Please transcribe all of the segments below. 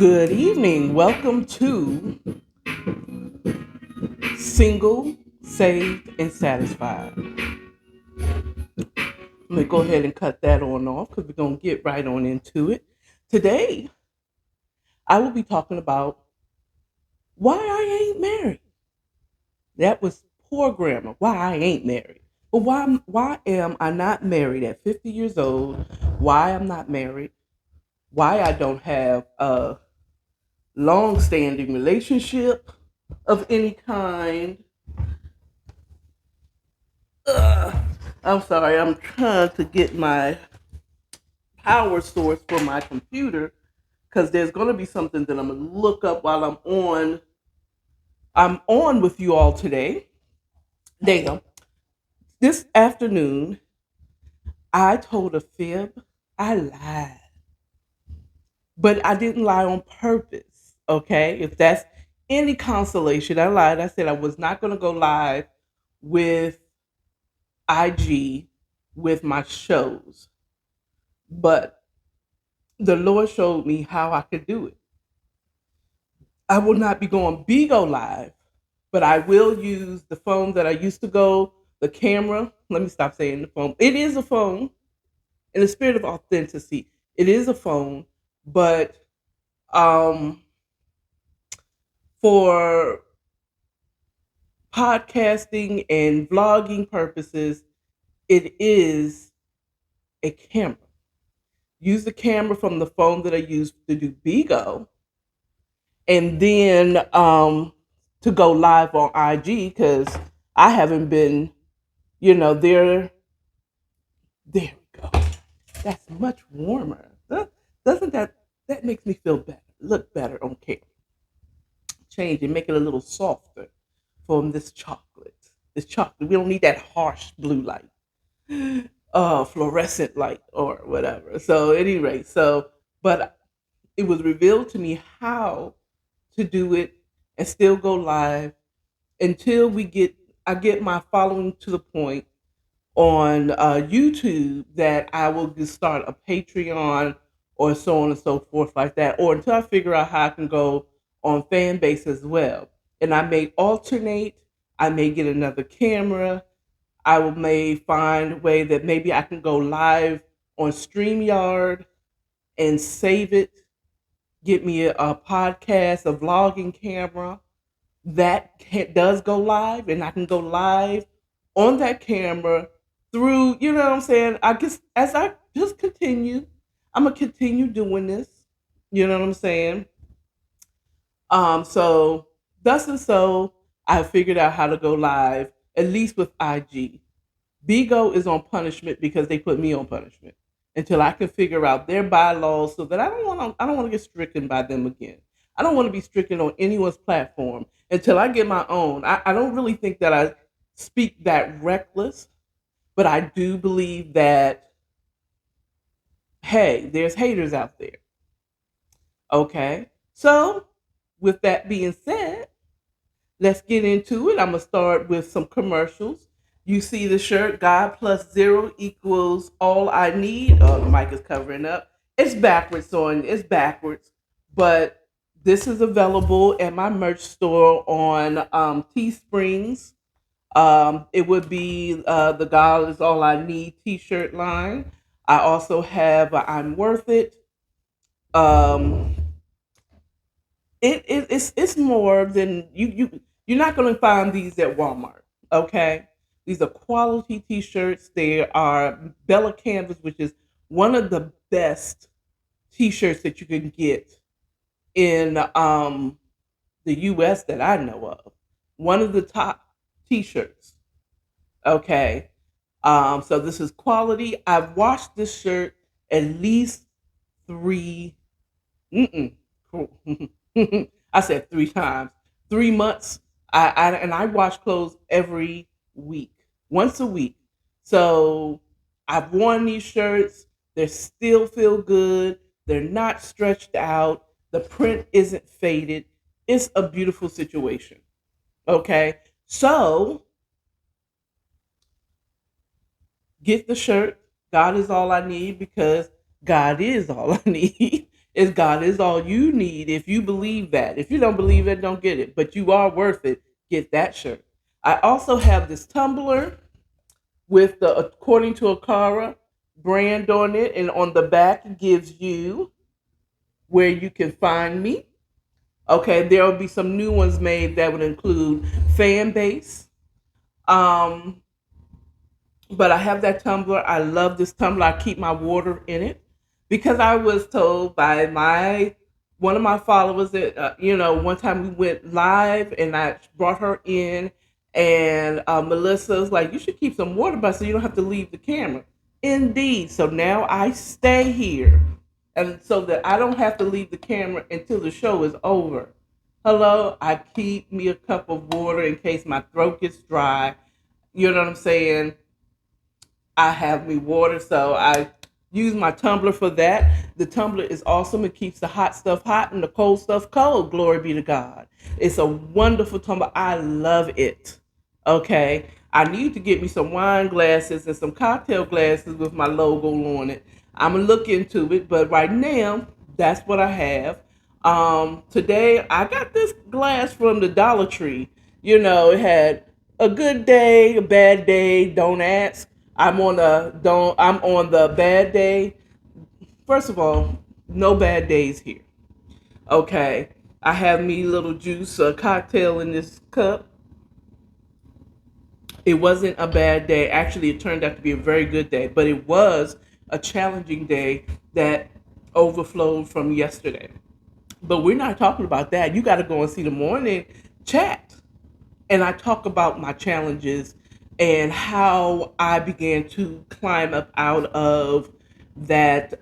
Good evening. Welcome to Single, Saved, and Satisfied. Let me go ahead and cut that on off because we're going to get right on into it. Today, I will be talking about why I ain't married. That was poor grammar. Why I ain't married. But why am I not married at 50 years old? Why I'm not married? Why I don't have a long-standing relationship of any kind? Ugh. I'm sorry, I'm trying to get my power source for my computer because there's going to be something that I'm going to look up while I'm on. I'm on with you all today. There you go. This afternoon, I told a fib. I lied, but I didn't lie on purpose. Okay, if that's any consolation, I lied. I said I was not going to go live with IG with my shows, but the Lord showed me how I could do it. I will not be going Bigo live, but I will use the phone that I used to go, the camera. Let me stop saying the phone. It is a phone in the spirit of authenticity. It is a phone, but um, for podcasting and vlogging purposes, it is a camera. Use the camera from the phone that I used to do Bigo, and then to go live on IG because I haven't been, there. There we go. That's much warmer. Doesn't that makes me feel better? Look better on camera. Change it, make it a little softer from this chocolate. This chocolate. We don't need that harsh blue light, fluorescent light or whatever. So, at any rate, but it was revealed to me how to do it and still go live until I get my following to the point on YouTube that I will just start a Patreon or so on and so forth like that, or until I figure out how I can go on fan base as well. And I may alternate. I may get another camera. May find a way that maybe I can go live on StreamYard and save it. Get me a podcast, a vlogging camera does go live, and I can go live on that camera through, you know what I'm saying? I guess as I just continue, I'm gonna continue doing this. You know what I'm saying? So thus and so, I figured out how to go live at least with IG. Bigo is on punishment because they put me on punishment until I can figure out their bylaws so that I don't want to get stricken by them again. I don't want to be stricken on anyone's platform until I get my own. I don't really think that I speak that reckless, but I do believe that, hey, there's haters out there. Okay. So with that being said, let's get into it. I'm gonna start with some commercials. You see the shirt, God plus zero equals all I need. Oh, the mic is covering up. It's backwards. But this is available at my merch store on Teesprings. It would be the God is all I need t-shirt line. I also have I'm worth it. Um, it's more than you're not going to find these at Walmart. Okay, these are quality t-shirts. They are Bella Canvas, which is one of the best t-shirts that you can get in the US that I know of. One of the top t-shirts. Okay, so this is quality. I've washed this shirt at least three. Mm-mm. Cool. I said 3 times. 3 months. I wash clothes every week, once a week. So I've worn these shirts. They still feel good. They're not stretched out. The print isn't faded. It's a beautiful situation. Okay. So get the shirt. God is all I need because God is all I need. is God is all you need if you believe that. If you don't believe it, don't get it. But you are worth it. Get that shirt. I also have this tumbler with the according to Akara brand on it, and on the back it gives you where you can find me. Okay, there will be some new ones made that would include fan base. Um, but I have that tumbler. I love this tumbler. I keep my water in it because I was told by my one of my followers that one time we went live and I brought her in, and Melissa's like, you should keep some water by so you don't have to leave the camera. Indeed. So now I stay here, and so that I don't have to leave the camera until the show is over. Hello, I keep me a cup of water in case my throat gets dry. You know what I'm saying? I have me water, so I use my tumbler for that. The tumbler is awesome. It keeps the hot stuff hot and the cold stuff cold. Glory be to God. It's a wonderful tumbler. I love it. Okay. I need to get me some wine glasses and some cocktail glasses with my logo on it. I'm gonna look into it, but right now, that's what I have. Today I got this glass from the Dollar Tree. It had a good day, a bad day, don't ask. I'm on the bad day. First of all, no bad days here. Okay. I have me little juice, a cocktail in this cup. It wasn't a bad day. Actually, it turned out to be a very good day, but it was a challenging day that overflowed from yesterday. But we're not talking about that. You got to go and see the morning chat. And I talk about my challenges and how I began to climb up out of that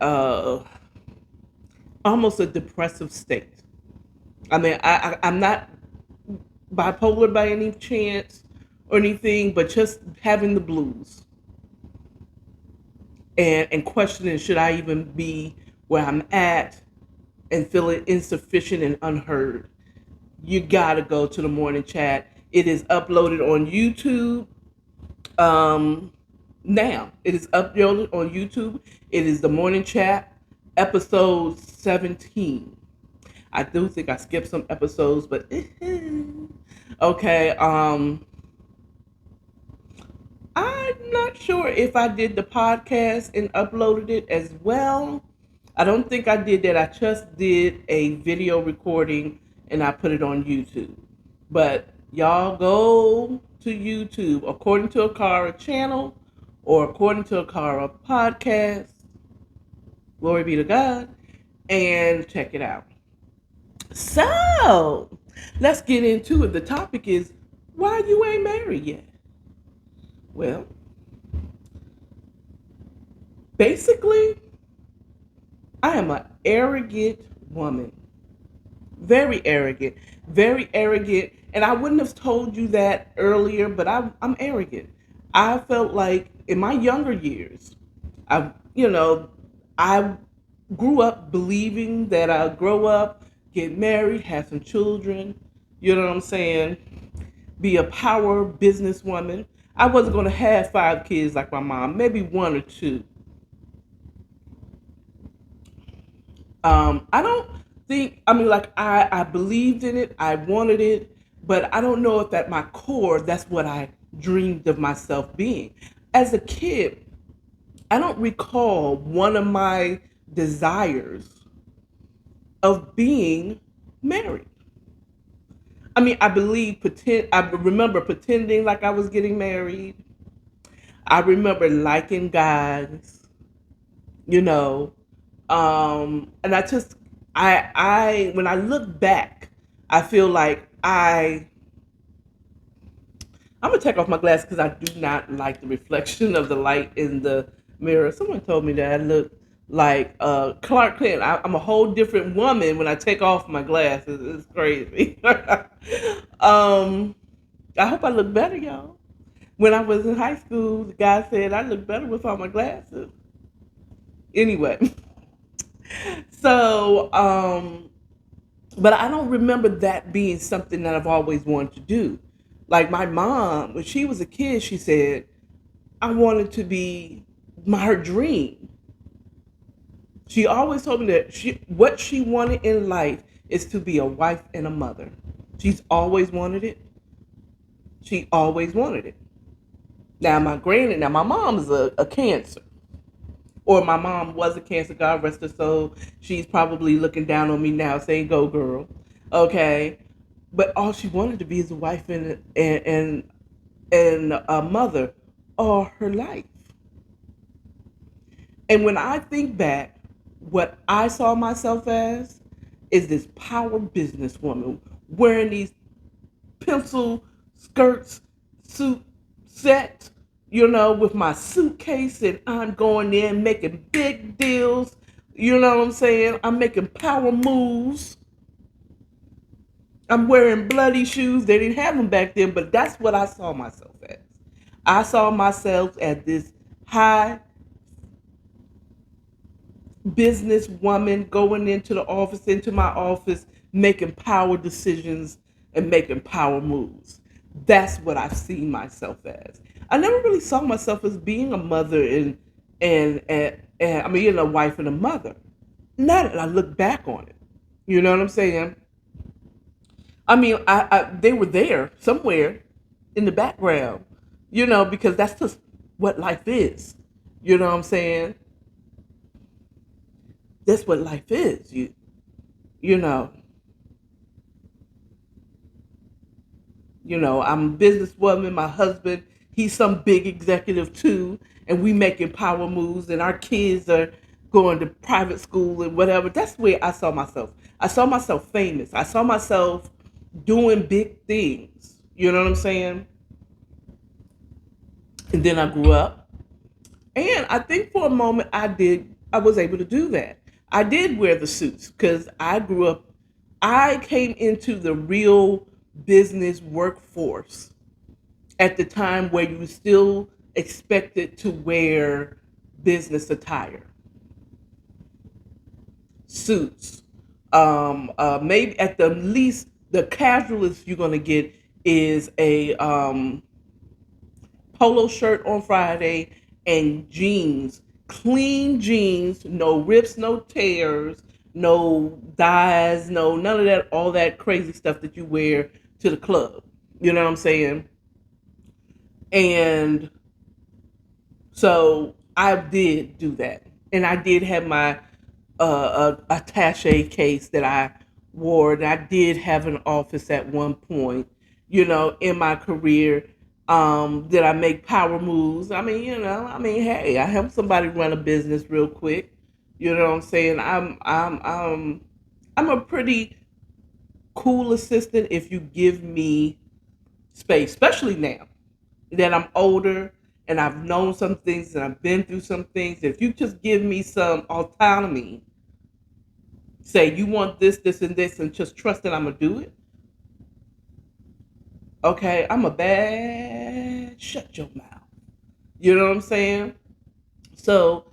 almost a depressive state. I mean, I'm not bipolar by any chance or anything, but just having the blues and questioning should I even be where I'm at and feeling insufficient and unheard. You gotta go to the morning chat. It is uploaded on YouTube. Now it is uploaded on YouTube. It is the morning chat, episode 17. I do think I skipped some episodes, but okay. I'm not sure if I did the podcast and uploaded it as well. I don't think I did that. I just did a video recording and I put it on YouTube. But y'all go to YouTube according to Akara channel or according to Akara podcast. Glory be to God, and check it out. So let's get into it. The topic is why you ain't married yet. Well, basically, I am an arrogant woman. Very arrogant. And I wouldn't have told you that earlier, but I'm arrogant. I felt like in my younger years, I, you know, I grew up believing that I'd grow up, get married, have some children, you know what I'm saying? Be a power businesswoman. I wasn't going to have 5 kids like my mom, maybe one or two. I don't think, I mean, like, I believed in it, I wanted it, but I don't know if at my core, that's what I dreamed of myself being. As a kid, I don't recall one of my desires of being married. I mean, I remember pretending like I was getting married. I remember liking guys, you know, and when I look back, I feel like I'm gonna take off my glasses because I do not like the reflection of the light in the mirror. Someone told me that I look like Clark Kent. I'm a whole different woman when I take off my glasses. It's crazy. I hope I look better, y'all. When I was in high school, the guy said I look better with all my glasses. Anyway, so but I don't remember that being something that I've always wanted to do. Like my mom, when she was a kid, she said I wanted to be her dream. She always told me that what she wanted in life is to be a wife and a mother. She's always wanted it. She always wanted it. Now my mom's a cancer, or my mom was a cancer. God rest her soul. She's probably looking down on me now, saying, "Go, girl." Okay, but all she wanted to be is a wife and a mother all her life. And when I think back, what I saw myself as is this power businesswoman wearing these pencil skirts, suit set, with my suitcase, and I'm going in making big deals. You know what I'm saying? I'm making power moves. I'm wearing bloody shoes. They didn't have them back then, but that's what I saw myself as. I saw myself as this high businesswoman going into my office, making power decisions and making power moves. That's what I've seen myself as. I never really saw myself as being a mother and I mean, a wife and a mother. Now that I look back on it, you know what I'm saying? I mean, they were there somewhere in the background, because that's just what life is. You know what I'm saying? That's what life is. You know, I'm a businesswoman. My husband, he's some big executive too, and we making power moves, and our kids are going to private school and whatever. That's where I saw myself. I saw myself famous. I saw myself doing big things. You know what I'm saying? And then I grew up, and I think for a moment I was able to do that. I did wear the suits because I grew up. I came into the real business workforce at the time where you still expected to wear business attire, suits. Maybe at the least, the casualest you're gonna get is a polo shirt on Friday and jeans, clean jeans, no rips, no tears, no dyes, no none of that, all that crazy stuff that you wear to the club. You know what I'm saying? And so I did do that, and I did have my attache case that I wore. And I did have an office at one point, in my career. Did I make power moves? I mean, hey, I helped somebody run a business real quick. You know what I'm saying? I'm a pretty cool assistant if you give me space, especially now that I'm older and I've known some things and I've been through some things. If you just give me some autonomy, say you want this, this, and this, and just trust that I'm gonna do it. Okay, I'm a bad shut your mouth. You know what I'm saying? So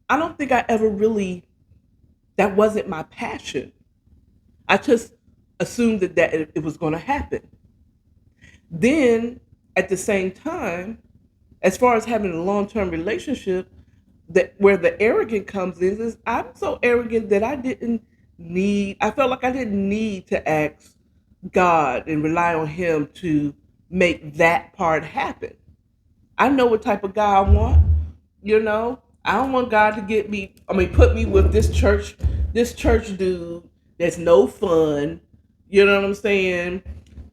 I don't think I ever really, that wasn't my passion. I just assumed that it was going to happen. Then at the same time, as far as having a long-term relationship, that where the arrogant comes in is I'm so arrogant that I felt like I didn't need to ask God and rely on him to make that part happen. I know what type of guy I want, I don't want God to put me with this church dude that's no fun, you know what I'm saying?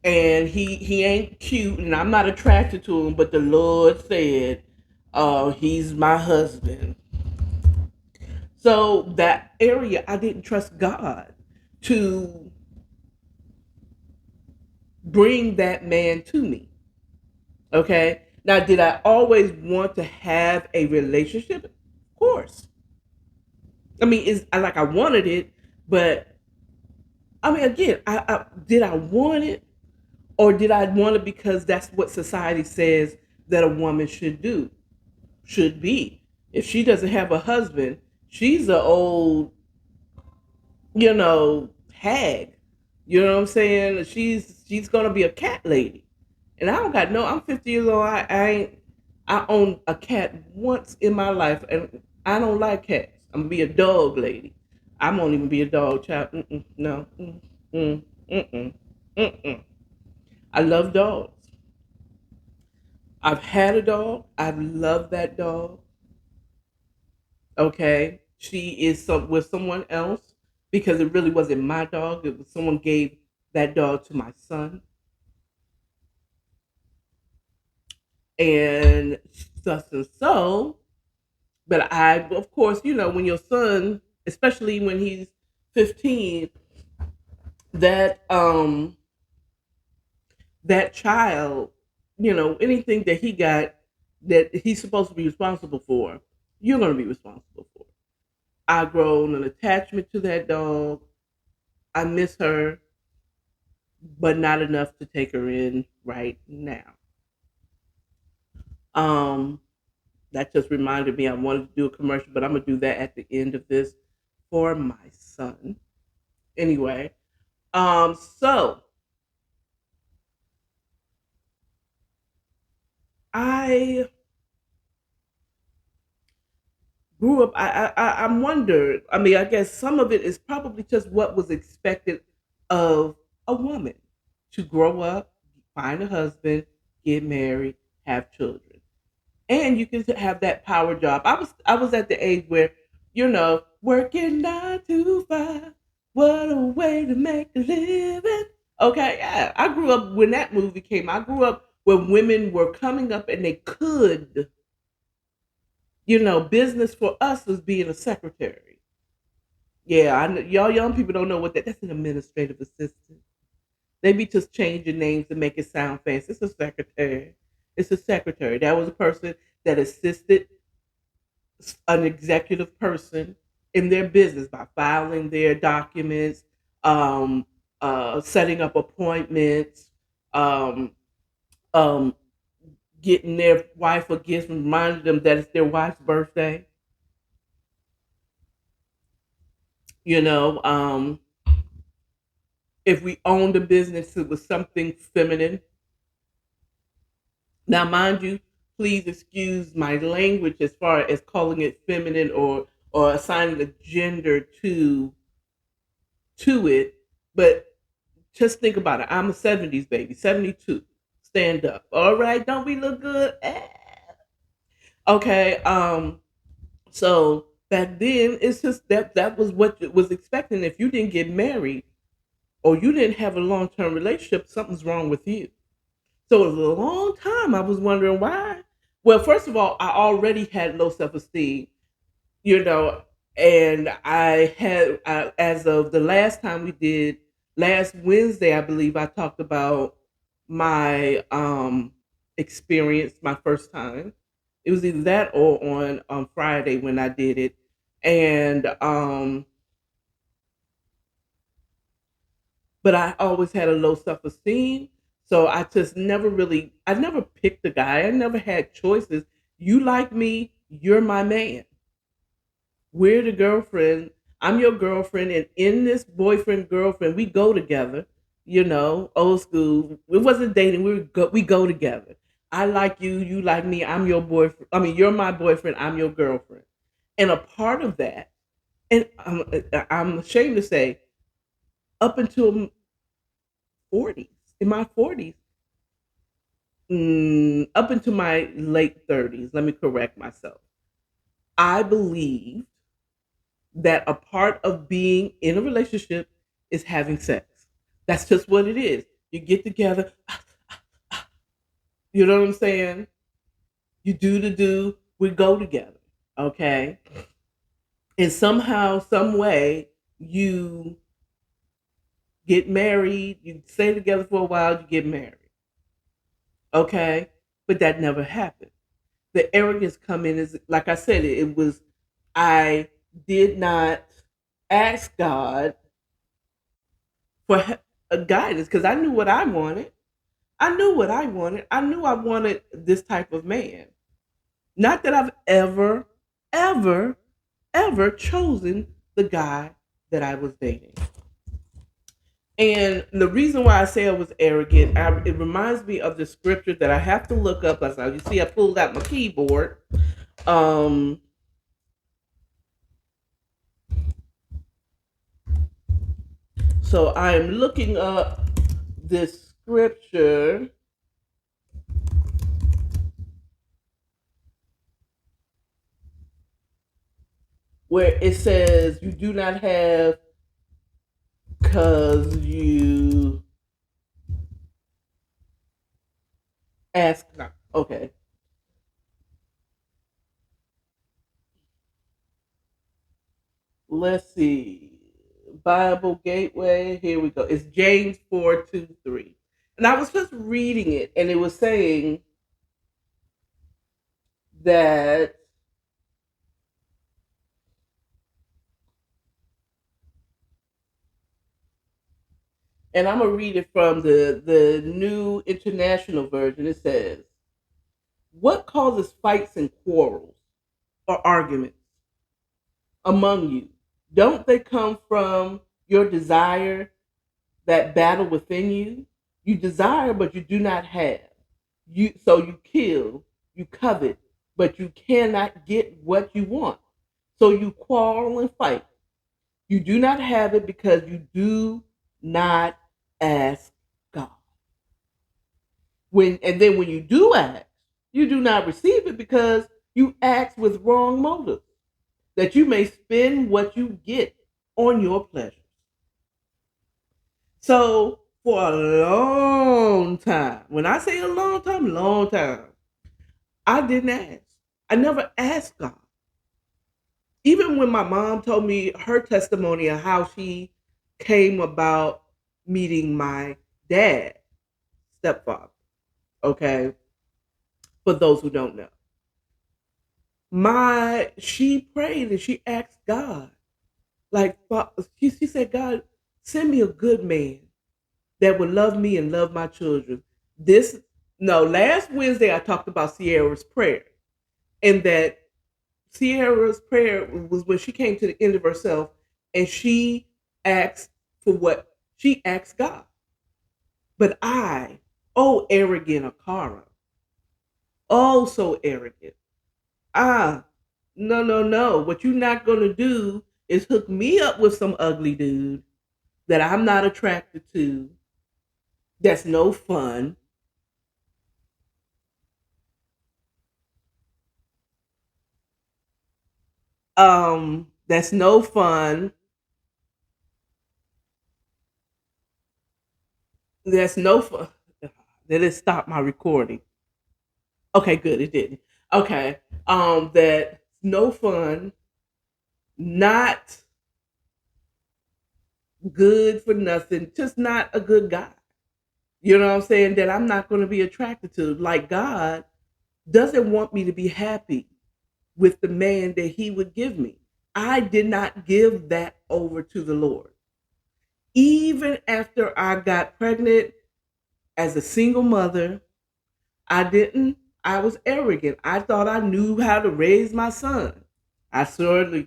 And he ain't cute and I'm not attracted to him, but the Lord said, he's my husband. So that area, I didn't trust God to bring that man to me. Okay. Now, did I always want to have a relationship? Of course. I mean, it's like I wanted it, but I mean, again, did I want it, or did I want it because that's what society says that a woman should do, should be? If she doesn't have a husband, she's an old, hag. You know what I'm saying? She's gonna be a cat lady, and I don't got no. I'm 50 years old. I owned a cat once in my life, and I don't like cats. I'm gonna be a dog lady. I won't even be a dog child. No. Mm, mm, mm. I love dogs. I've had a dog. I've loved that dog. Okay. She is with someone else because it really wasn't my dog. It was someone gave that dog to my son. And thus and so. But of course, when your son, especially when he's 15, that that child, anything that he got that he's supposed to be responsible for, you're going to be responsible for. I've grown an attachment to that dog. I miss her, but not enough to take her in right now. Um, that just reminded me I wanted to do a commercial, but I'm gonna do that at the end of this for my son. Anyway, so I grew up. I wondered. I mean, I guess some of it is probably just what was expected of a woman to grow up, find a husband, get married, have children, and you can have that power job. I was at the age where working 9 to 5. What a way to make a living. Okay, yeah, I grew up when that movie came. I grew up when women were coming up and they could. Business for us was being a secretary. Yeah, y'all young people don't know what that's an administrative assistant. They be just changing names to make it sound fancy. It's a secretary. It's a secretary. That was a person that assisted an executive person in their business by filing their documents, um, setting up appointments, um, um, getting their wife a gift, reminding them that it's their wife's birthday. You know, if we owned a business, it was something feminine. Now, mind you, please excuse my language as far as calling it feminine or assigning a gender to it, but just think about it. I'm a 70s baby, 72. Stand up. All right, don't we look good? Okay, so back then it's just that was what it was expecting. If you didn't get married or you didn't have a long-term relationship, something's wrong with you. So it was a long time I was wondering why. Well, first of all, I already had low self-esteem, you know, and I had as of the last time we did last Wednesday, I believe I talked about my experience, my first time. It was either that or on Friday when I did it, and but I always had a low self esteem. So I just I never picked a guy. I never had choices. You like me, you're my man. We're the girlfriend. I'm your girlfriend. And in this boyfriend girlfriend, we go together, old school. It wasn't dating. We go together. I like you. You like me. I'm your boyfriend. I mean, you're my boyfriend. I'm your girlfriend. And a part of that, and I'm ashamed to say, up until 40s, in my 40s, up into my late 30s, let me correct myself. I believed that a part of being in a relationship is having sex. That's just what it is. You get together, you know what I'm saying? You do the do, we go together, okay? And somehow, some way, you get married, you stay together for a while, you get married, okay? But that never happened. The arrogance come in is like I said, it was I did not ask God for a guidance because I knew what I wanted. I knew what I wanted. I knew I wanted this type of man. Not that I've ever, ever chosen the guy that I was dating. And the reason why I say I was arrogant, it reminds me of the scripture that I have to look up. As you see, I pulled out my keyboard. Um, So I am looking up this scripture where it says, "You do not have because you ask not." Okay, let's see. Bible Gateway. Here we go. It's James 4:2-3. And I was just reading it, and it was saying that, and I'm gonna read it from the New International Version. It says, "What causes fights and quarrels or arguments among you? Don't they come from your desire that battle within you? You desire, but you do not have. So you kill, you covet, but you cannot get what you want. So you quarrel and fight. You do not have it because you do not ask God. When you do ask, you do not receive it because you ask with wrong motives, that you may spend what you get on your pleasures." So for a long time, when I say a long time, I didn't ask. I never asked God. Even when my mom told me her testimony of how she came about meeting my dad, stepfather, okay, for those who don't know. She prayed and she asked God, like she said, "God, send me a good man that would love me and love my children." This no, last Wednesday I talked about Sierra's prayer, and that Sierra's prayer was when she came to the end of herself and she asked for what she asked God. But oh arrogant Akara, oh so arrogant. Ah, no, no, no. What you're not gonna do is hook me up with some ugly dude that I'm not attracted to. That's no fun. That's no fun. That's no fun. Did it stop my recording? Okay, good. It didn't. Okay. That's no fun. Not good for nothing. Just not a good guy. You know what I'm saying? That I'm not going to be attracted to. Like God doesn't want me to be happy with the man that He would give me. I did not give that over to the Lord. Even after I got pregnant as a single mother, I didn't. I was arrogant. I thought I knew how to raise my son. I surely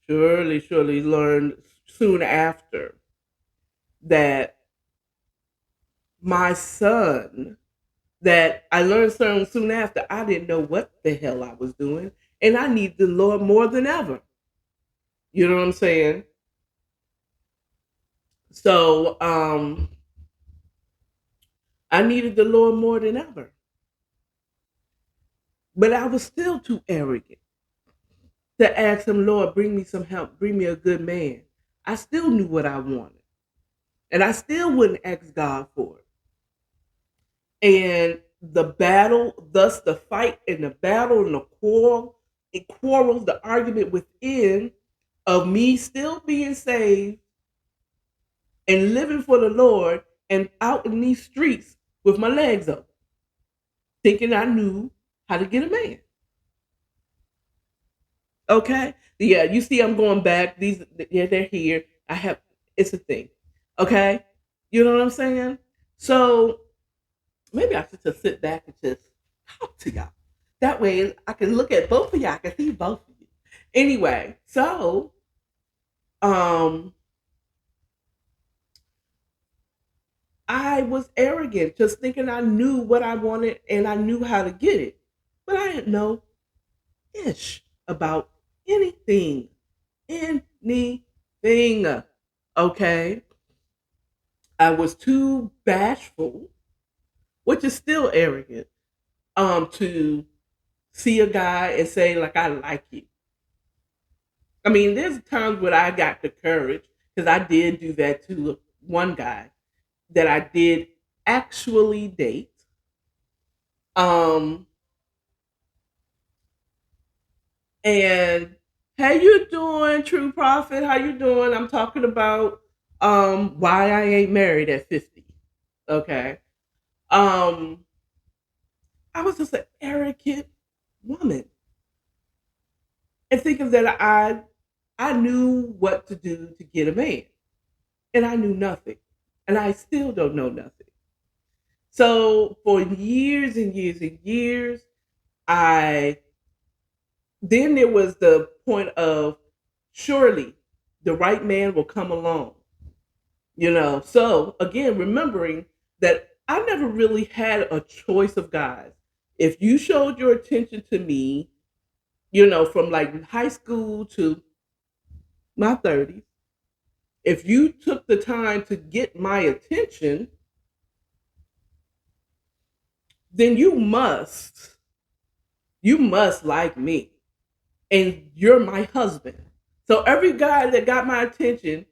learned soon after that my son, that I learned soon after, I didn't know what the hell I was doing. And I need the Lord more than ever. You know what I'm saying? So I needed the Lord more than ever. But I was still too arrogant to ask him, "Lord, bring me some help, bring me a good man." I still knew what I wanted. And I still wouldn't ask God for it. And the battle, thus the fight and the battle and the quarrel, it quarrels the argument within of me still being saved and living for the Lord and out in these streets with my legs up, thinking I knew how to get a man. Okay? Yeah, you see I'm going back. Yeah, they're here. It's a thing. Okay? You know what I'm saying? So maybe I should just sit back and just talk to y'all. That way I can look at both of y'all. I can see both of you. Anyway, so um I was arrogant, just thinking I knew what I wanted and I knew how to get it. But I didn't know ish about anything. Anything. Okay. I was too bashful, which is still arrogant, to see a guy and say like I like you. I mean, there's times when I got the courage because I did do that to one guy that I did actually date. Um, and how you doing, True Prophet? How you doing? I'm talking about why I ain't married at 50. Okay. Um, I was just an arrogant woman, and thinking that I knew what to do to get a man, and I knew nothing, and I still don't know nothing. So for years and years and years, I then there was the point of surely the right man will come along, So again, remembering that I never really had a choice of guys. If you showed your attention to me, from like high school to my 30s, if you took the time to get my attention, then you must like me and you're my husband. So every guy that got my attention,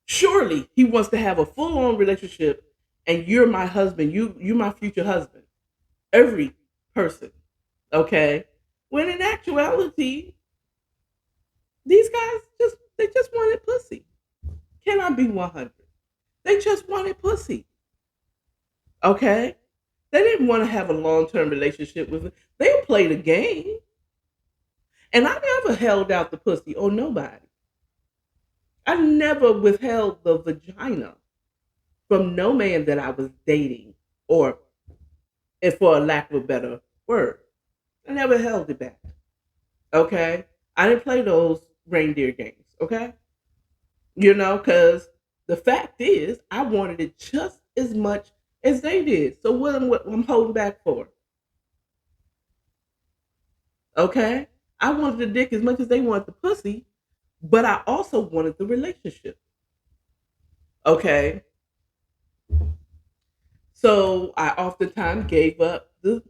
surely he wants to have a full-on relationship and you're my husband. You my future husband. Every person. Okay? When in actuality, these guys just wanted pussy. Can I be 100? They just wanted pussy. Okay? They didn't want to have a long-term relationship with me. They played a game. And I never held out the pussy on nobody. I never withheld the vagina from no man that I was dating, or, if for a lack of a better word, I never held it back. Okay? I didn't play those reindeer games. Okay? Because the fact is, I wanted it just as much as they did. So what I'm holding back for? Okay? I wanted the dick as much as they wanted the pussy, but I also wanted the relationship. Okay? So I oftentimes gave up the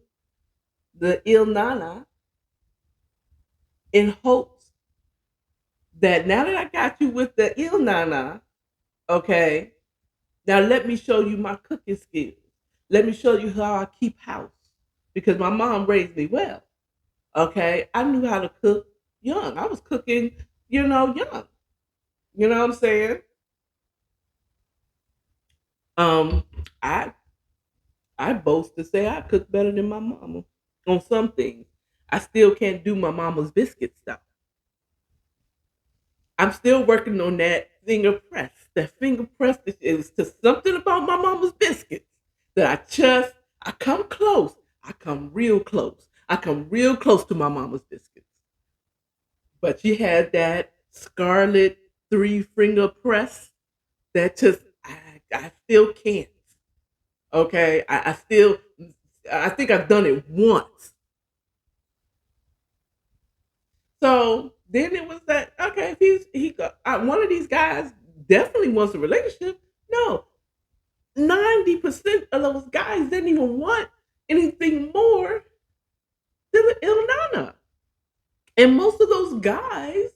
il nana in hopes that now that I got you with the il nana, okay, now let me show you my cooking skills. Let me show you how I keep house because my mom raised me well. Okay, I knew how to cook young. I was cooking, young. You know what I'm saying? Um, I I boast to say I cook better than my mama on some things. I still can't do my mama's biscuits though. I'm still working on that finger press. That finger press is just something about my mama's biscuits that I come close. I come real close. I come real close to my mama's biscuits. But she had that scarlet three finger press that just I still can't. Okay, I think I've done it once. So then it was that okay, if he got one of these guys definitely wants a relationship. No, 90% of those guys didn't even want anything more than the Il Nana. And most of those guys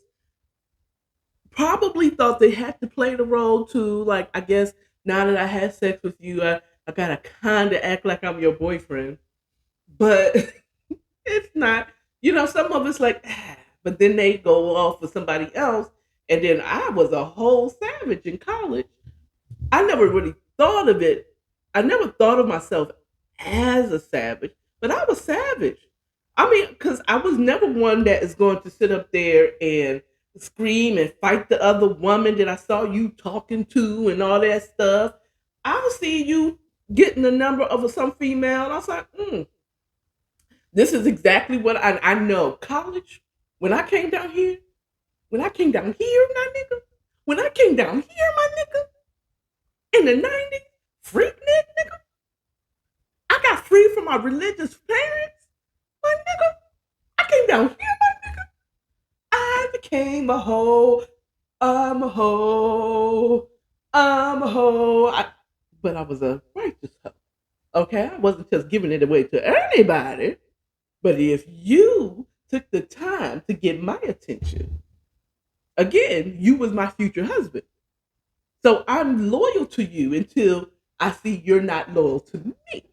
probably thought they had to play the role to, like, I guess now that I had sex with you, I gotta kind of act like I'm your boyfriend. But it's not. Some of us like, but then they go off with somebody else. And then I was a whole savage in college. I never really thought of it. I never thought of myself as a savage, but I was savage. I mean, because I was never one that is going to sit up there and scream and fight the other woman that I saw you talking to and all that stuff. I was seeing you getting the number of some female, and I was like, this is exactly what I know. College, when I came down here, my nigga, when I came down here, my nigga, in the 90s, freak nigga, I got free from my religious parents, my nigga. I came down here, my nigga. I became a hoe. I'm a hoe. Ho, but I was a righteous hoe. Okay, I wasn't just giving it away to anybody. But if you took the time to get my attention, again, you was my future husband. So I'm loyal to you until I see you're not loyal to me.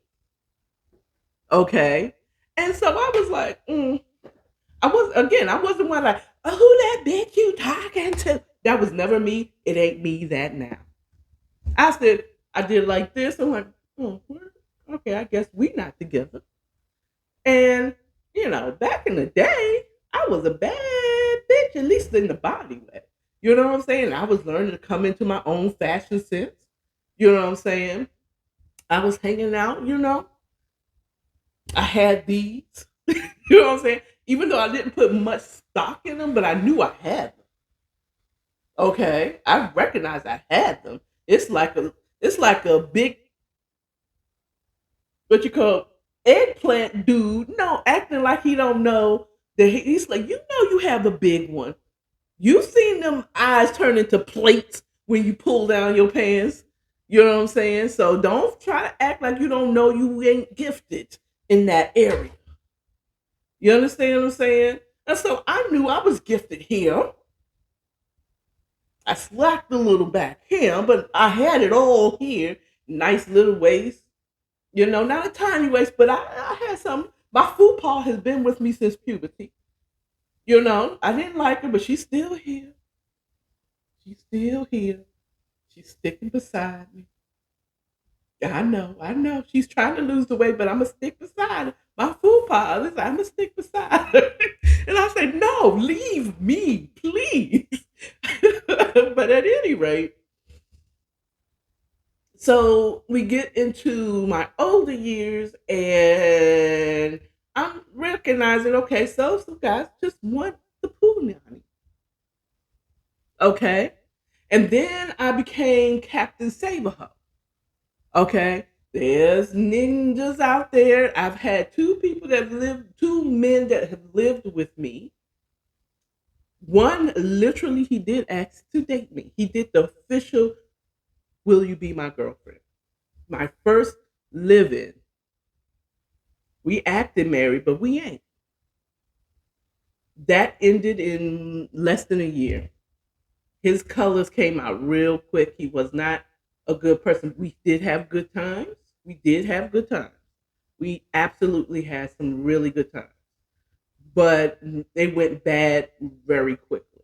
Okay. And so I was like, I wasn't one like, oh, who that bitch you talking to? That was never me. It ain't me that now. I said, I did like this. I'm like, okay, I guess we not together. And, back in the day, I was a bad bitch, at least in the body way. You know what I'm saying? I was learning to come into my own fashion sense. You know what I'm saying? I was hanging out. I had these. You know what I'm saying? Even though I didn't put much stock in them, but I knew I had them. Okay. I recognized I had them. It's like a big, what you call, eggplant dude, no, acting like he don't know that he's like, you have a big one. You seen them eyes turn into plates when you pull down your pants. You know what I'm saying? So don't try to act like you don't know you ain't gifted in that area. You understand what I'm saying? And so I knew I was gifted here. I slacked a little back here, but I had it all here. Nice little waist. Not a tiny waist, but I had some. My fupa has been with me since puberty. I didn't like her, but she's still here. She's still here. She's sticking beside me. I know. She's trying to lose the weight, but I'm going to stick beside her. My fupa, listen, I'm going to stick beside her. And I say, no, leave me, please. But at any rate, so we get into my older years, and I'm recognizing, okay, so some guys just want the pool nanny. Okay. And then I became Captain Saberho. Okay. There's ninjas out there. I've had two men that have lived with me. One literally, he did ask to date me. He did the official, will you be my girlfriend? My first live in. We acted married, but we ain't. That ended in less than a year. His colors came out real quick. He was not a good person. We did have good times. We did have good times. We absolutely had some really good times. But they went bad very quickly.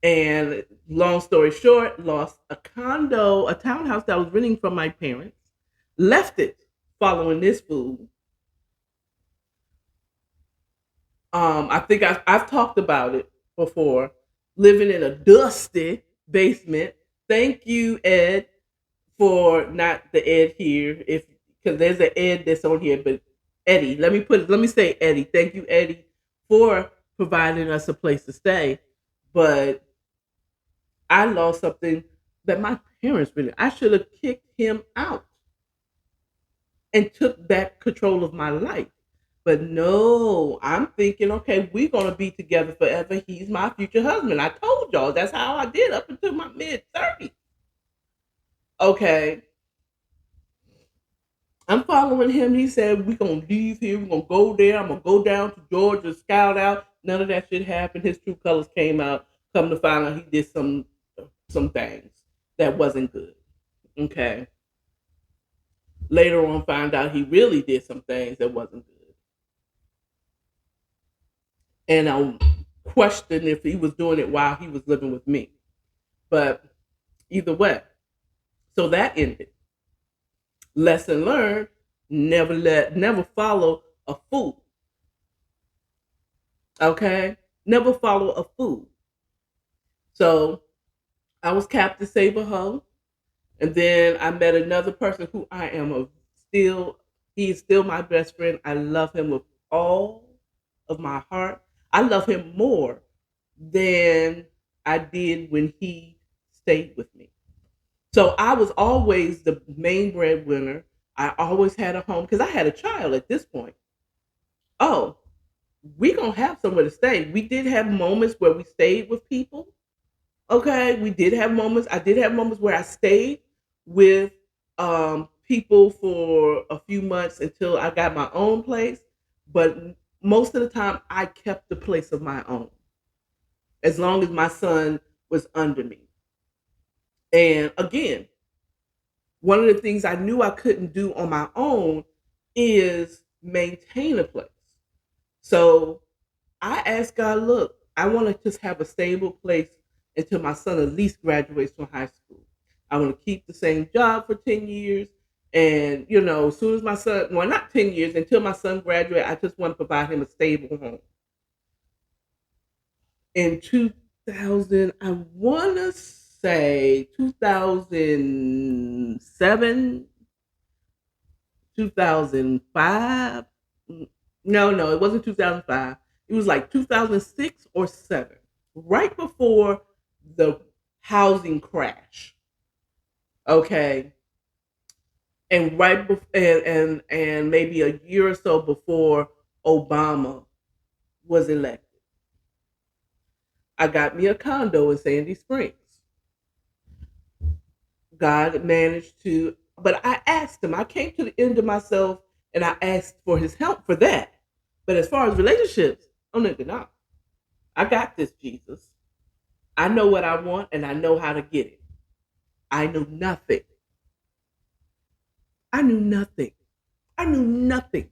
And long story short, lost a condo, a townhouse that I was renting from my parents, left it following this fool. I think I've talked about it before. Living in a dusty basement. Thank you, Ed, for not the Ed here. If because there's an Ed that's on here, but Eddie. Let me say Eddie. Thank you, Eddie, for providing us a place to stay. But I lost something that my parents really. I should have kicked him out and took back control of my life. But no, I'm thinking, okay, we're gonna be together forever. He's my future husband. I told y'all that's how I did up until my mid-30s. Okay. I'm following him. He said we're gonna leave here, we're gonna go there, I'm gonna go down to Georgia, scout out. None of that shit happened. His true colors came out. Come to find out he did some things that wasn't good. Okay. Later on found out he really did some things that wasn't good. And I questioned if he was doing it while he was living with me. But either way, so that ended. Lesson learned: never follow a fool. Okay, never follow a fool. So I was Captain Saberho, and then I met another person who I am a still. He is still my best friend. I love him with all of my heart. I love him more than I did when he stayed with me. So I was always the main breadwinner. I always had a home because I had a child at this point. Oh, we gonna have somewhere to stay. We did have moments where we stayed with people. Okay, we did have moments. I did have moments where I stayed with people for a few months until I got my own place. But most of the time, I kept the place of my own as long as my son was under me. And again, one of the things I knew I couldn't do on my own is maintain a place. So I asked God, look, I want to just have a stable place until my son at least graduates from high school. I want to keep the same job for 10 years. And, as soon as my son, well, not 10 years, until my son graduates, I just want to provide him a stable home. In 2000, I want to say 2007, 2005. No, it wasn't 2005. It was like 2006 or 7, right before the housing crash. Okay, and and maybe a year or so before Obama was elected. I got me a condo in Sandy Springs. God managed to, but I asked him. I came to the end of myself, and I asked for his help for that. But as far as relationships, oh nigga, no. I got this, Jesus. I know what I want and I know how to get it. I knew nothing. I knew nothing. I knew nothing.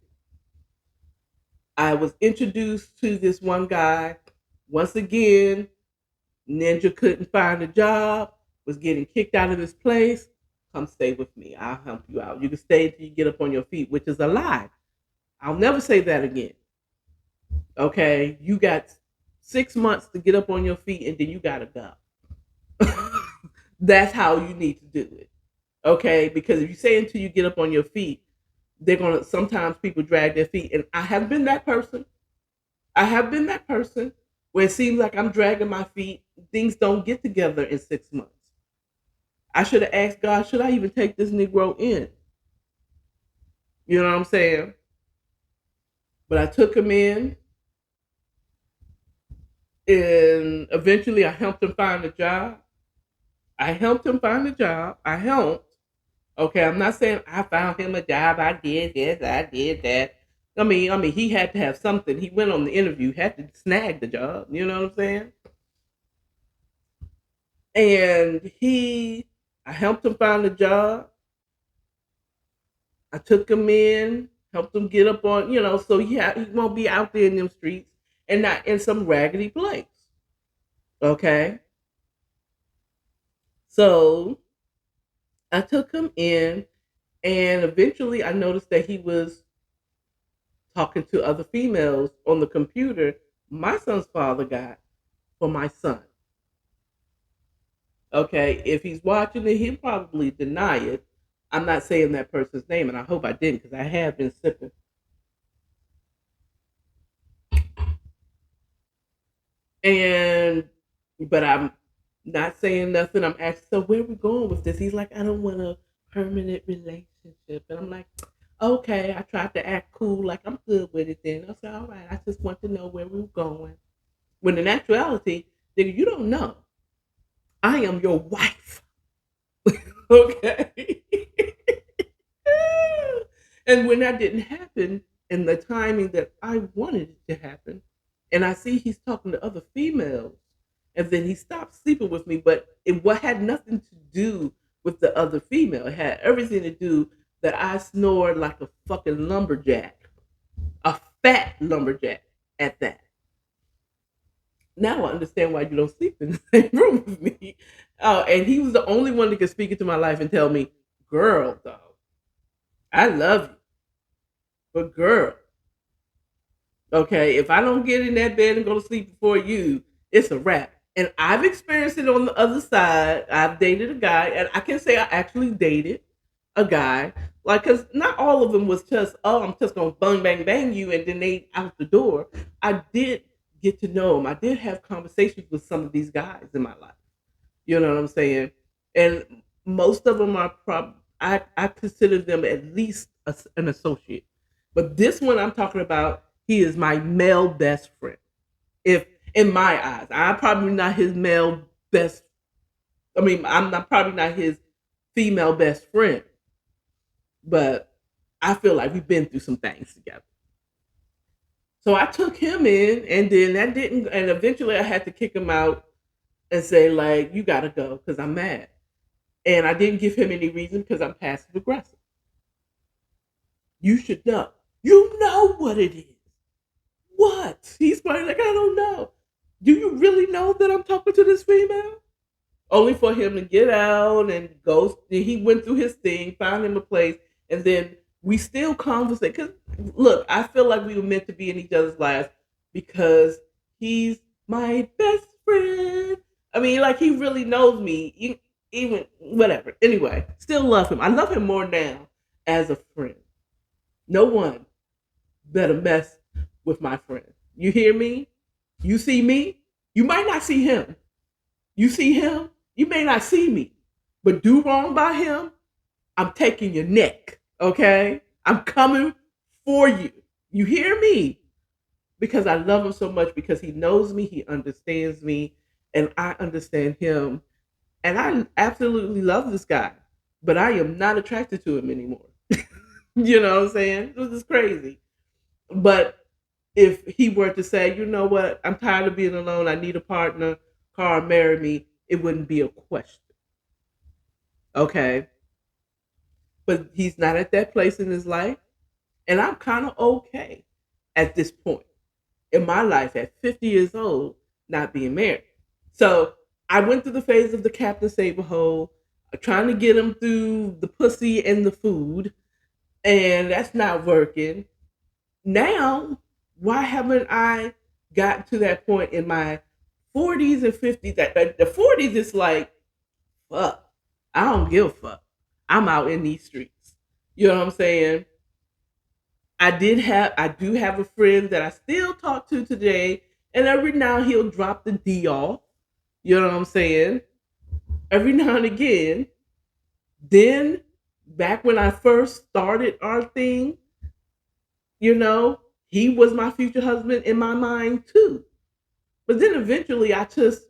I was introduced to this one guy. Once again, Ninja couldn't find a job, was getting kicked out of his place. Come stay with me. I'll help you out. You can stay until you get up on your feet, which is a lie. I'll never say that again. Okay? You got 6 months to get up on your feet and then you got to go. That's how you need to do it. Okay? Because if you say until you get up on your feet, they're going to, sometimes people drag their feet. And I have been that person. I have been that person where it seems like I'm dragging my feet. Things don't get together in 6 months. I should have asked God, should I even take this Negro in? You know what I'm saying? But I took him in, and eventually I helped him find a job. I helped him find a job. I helped. Okay, I'm not saying I found him a job. I did this. I did that. I mean, he had to have something. He went on the interview, had to snag the job. You know what I'm saying? And I helped him find a job. I took him in, helped him get up on, so he won't be out there in them streets and not in some raggedy place. Okay, so I took him in, and eventually I noticed that he was talking to other females on the computer. My son's father got for my son. Okay, if he's watching it, he'll probably deny it. I'm not saying that person's name, and I hope I didn't because I have been sipping. And but I'm not saying nothing. I'm asking, so where we going with this? He's like, I don't want a permanent relationship. And I'm like, okay. I tried to act cool, like I'm good with it then. I said, all right, I just want to know where we're going. When in actuality, nigga, you don't know. I am your wife. Okay. And when that didn't happen in the timing that I wanted it to happen, and I see he's talking to other females, and then he stopped sleeping with me, but it had nothing to do with the other female. It had everything to do that I snored like a fucking lumberjack, a fat lumberjack at that. Now I understand why you don't sleep in the same room with me. Oh, and he was the only one that could speak into my life and tell me, girl, though, I love you, but girl, okay, if I don't get in that bed and go to sleep before you, it's a wrap. And I've experienced it on the other side. I've dated a guy, and I can say I actually dated a guy. Like, cause not all of them was just, oh, I'm just gonna bang, bang, bang you, and then they out the door. I did get to know them. I did have conversations with some of these guys in my life. You know what I'm saying? And most of them are I consider them at least an associate. But this one I'm talking about, he is my male best friend. If in my eyes, I'm probably not his male best I mean, I'm not probably not his female best friend, but I feel like we've been through some things together. So I took him in, and then that didn't, and eventually I had to kick him out and say, like, you gotta go because I'm mad. And I didn't give him any reason because I'm passive aggressive. You should know. You know what it is. What? He's probably like, I don't know. Do you really know that I'm talking to this female? Only for him to get out and go. He went through his thing, found him a place, and then we still conversate. Because look, I feel like we were meant to be in each other's lives because he's my best friend. I mean, like he really knows me. Even whatever. Anyway, still love him. I love him more now as a friend. No one better mess with my friend. You hear me? You see me? You might not see him. You see him? You may not see me. But do wrong by him, I'm taking your neck. Okay? I'm coming for you. You hear me? Because I love him so much because he knows me, he understands me, and I understand him. And I absolutely love this guy. But I am not attracted to him anymore. You know what I'm saying? This is crazy. But if he were to say, you know what, I'm tired of being alone, I need a partner, Carl, marry me, it wouldn't be a question. Okay. But he's not at that place in his life. And I'm kind of okay at this point in my life at 50 years old, not being married. So I went through the phase of the Captain Saberhole, trying to get him through the pussy and the food, and that's not working. Now, why haven't I gotten to that point in my 40s and 50s? That the 40s is like, fuck, I don't give a fuck. I'm out in these streets. You know what I'm saying? I do have a friend that I still talk to today, and every now he'll drop the D off. You know what I'm saying? Every now and again. Then, back when I first started our thing, you know, he was my future husband in my mind too. But then eventually I just